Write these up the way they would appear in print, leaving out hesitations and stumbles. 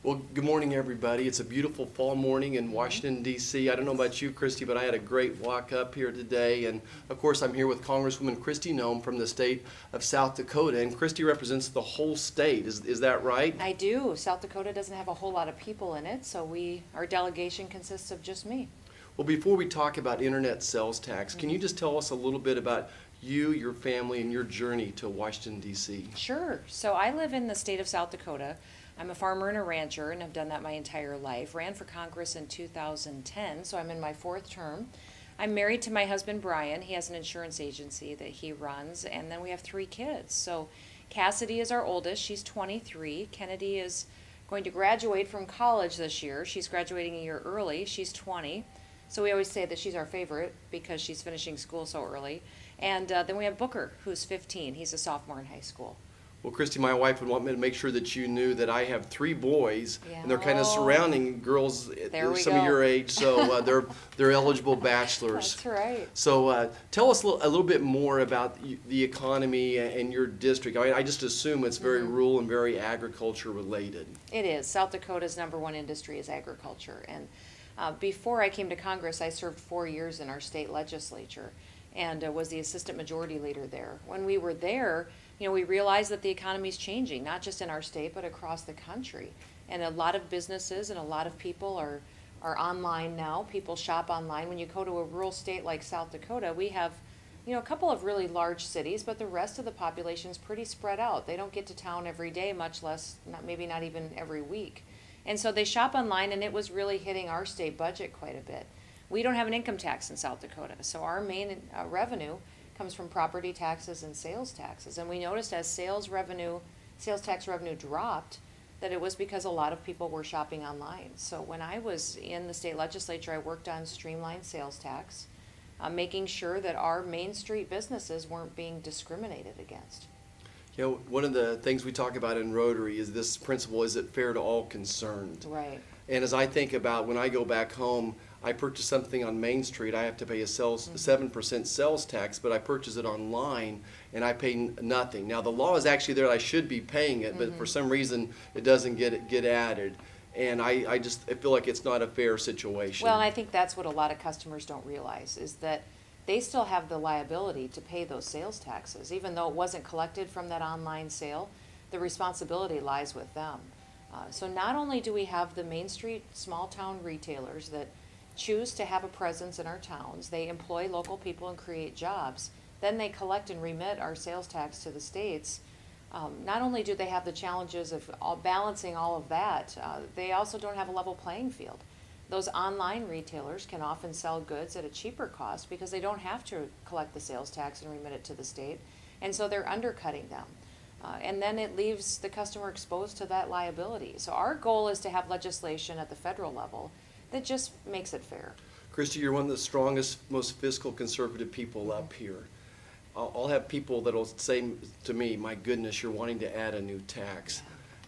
Well, good morning, everybody. It's a beautiful fall morning in Washington, D.C. I don't know about you, Kristi, but I had a great walk up here today. And of course, I'm here with Congresswoman Kristi Noem from the state of South Dakota. And Kristi represents the whole state. Is that right? I do. South Dakota doesn't have a whole lot of people in it, so our delegation consists of just me. Well, before we talk about internet sales tax, can you just tell us a little bit about you, your family, and your journey to Washington, D.C.? Sure. So I live in the state of South Dakota. I'm a farmer and a rancher, and I've done that my entire life. Ran for Congress in 2010, so I'm in my fourth term. I'm married to my husband, Brian. He has an insurance agency that he runs, and then we have 3 kids. So Cassidy is our oldest. She's 23. Kennedy is going to graduate from college this year. She's graduating a year early. She's 20. So we always say that she's our favorite because she's finishing school so early. And then we have Booker, who's 15. He's a sophomore in high school. Well, Kristi, my wife would want me to make sure that you knew that I have 3 boys, Yeah. and they're kind of surrounding girls There we some go. of your age, so they're eligible bachelors. That's right. So tell us a little bit more about the economy and your district. I just assume it's very rural and very agriculture related. It is. South Dakota's #1 industry is agriculture. And before I came to Congress, I served 4 years in our state legislature and was the assistant majority leader there. When we were there, we realized that the economy's changing, not just in our state, but across the country. And a lot of businesses and a lot of people are online now. People shop online. When you go to a rural state like South Dakota, we have, a couple of really large cities, but the rest of the population is pretty spread out. They don't get to town every day, much less, maybe not even every week. And so they shop online, and it was really hitting our state budget quite a bit. We don't have an income tax in South Dakota, so our main revenue comes from property taxes and sales taxes. And we noticed as sales tax revenue dropped, that it was because a lot of people were shopping online. So when I was in the state legislature, I worked on streamlined sales tax, making sure that our Main Street businesses weren't being discriminated against. One of the things we talk about in Rotary is this principle: is it fair to all concerned? Right. And as I think about when I go back home, I purchase something on Main Street, I have to pay a 7% sales tax, but I purchase it online and I pay nothing. Now the law is actually there, I should be paying it, but for some reason it doesn't get added. And I feel like it's not a fair situation. Well, and I think that's what a lot of customers don't realize, is that they still have the liability to pay those sales taxes. Even though it wasn't collected from that online sale, the responsibility lies with them. So not only do we have the Main Street small town retailers that choose to have a presence in our towns, they employ local people and create jobs, then they collect and remit our sales tax to the states. Not only do they have the challenges of balancing all of that, they also don't have a level playing field. Those online retailers can often sell goods at a cheaper cost because they don't have to collect the sales tax and remit it to the state, and so they're undercutting them. And then it leaves the customer exposed to that liability. So our goal is to have legislation at the federal level that just makes it fair. Kristi, you're one of the strongest, most fiscal conservative people up here. I'll have people that'll say to me, my goodness, you're wanting to add a new tax.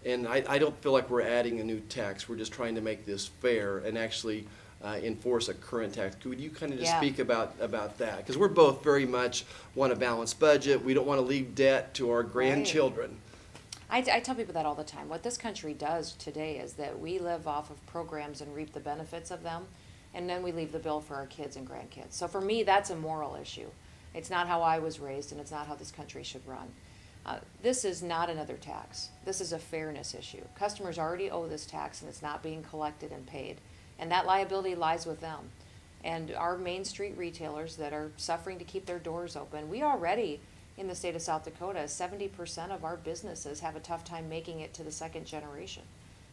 And I don't feel like we're adding a new tax. We're just trying to make this fair and actually enforce a current tax. Could you kind of just speak about that? Because we're both very much want a balanced budget. We don't want to leave debt to our grandchildren. I tell people that all the time. What this country does today is that we live off of programs and reap the benefits of them, and then we leave the bill for our kids and grandkids. So for me, that's a moral issue. It's not how I was raised, and it's not how this country should run. This is not another tax. This is a fairness issue. Customers already owe this tax, and it's not being collected and paid, and that liability lies with them. And our Main Street retailers that are suffering to keep their doors open, we already, in the state of South Dakota, 70% of our businesses have a tough time making it to the second generation.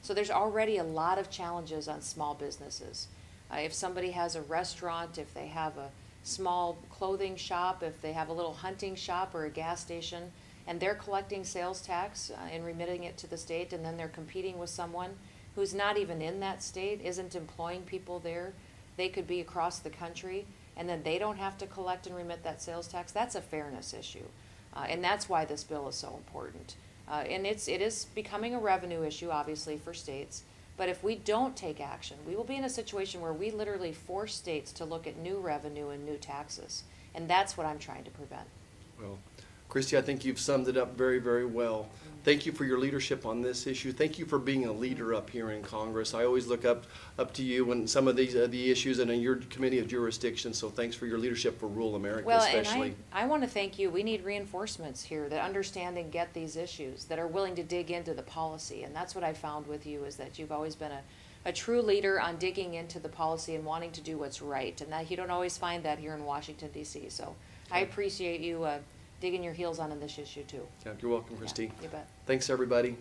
So there's already a lot of challenges on small businesses. If somebody has a restaurant, if they have a small clothing shop, if they have a little hunting shop or a gas station, and they're collecting sales tax and remitting it to the state, and then they're competing with someone who's not even in that state, isn't employing people there, they could be across the country, and then they don't have to collect and remit that sales tax. That's a fairness issue. And that's why this bill is so important. And it is becoming a revenue issue, obviously, for states. But if we don't take action, we will be in a situation where we literally force states to look at new revenue and new taxes. And that's what I'm trying to prevent. Well, Kristi, I think you've summed it up very, very well. Thank you for your leadership on this issue. Thank you for being a leader up here in Congress. I always look up to you when some of these the issues and in your committee of jurisdiction. So thanks for your leadership for rural America, Well, especially. and I want to thank you. We need reinforcements here that understand and get these issues, that are willing to dig into the policy. And that's what I found with you, is that you've always been a true leader on digging into the policy and wanting to do what's right. And that you don't always find that here in Washington, D.C. So I appreciate you digging your heels on in this issue too. Yeah, you're welcome, Kristi. Yeah, you bet. Thanks, everybody.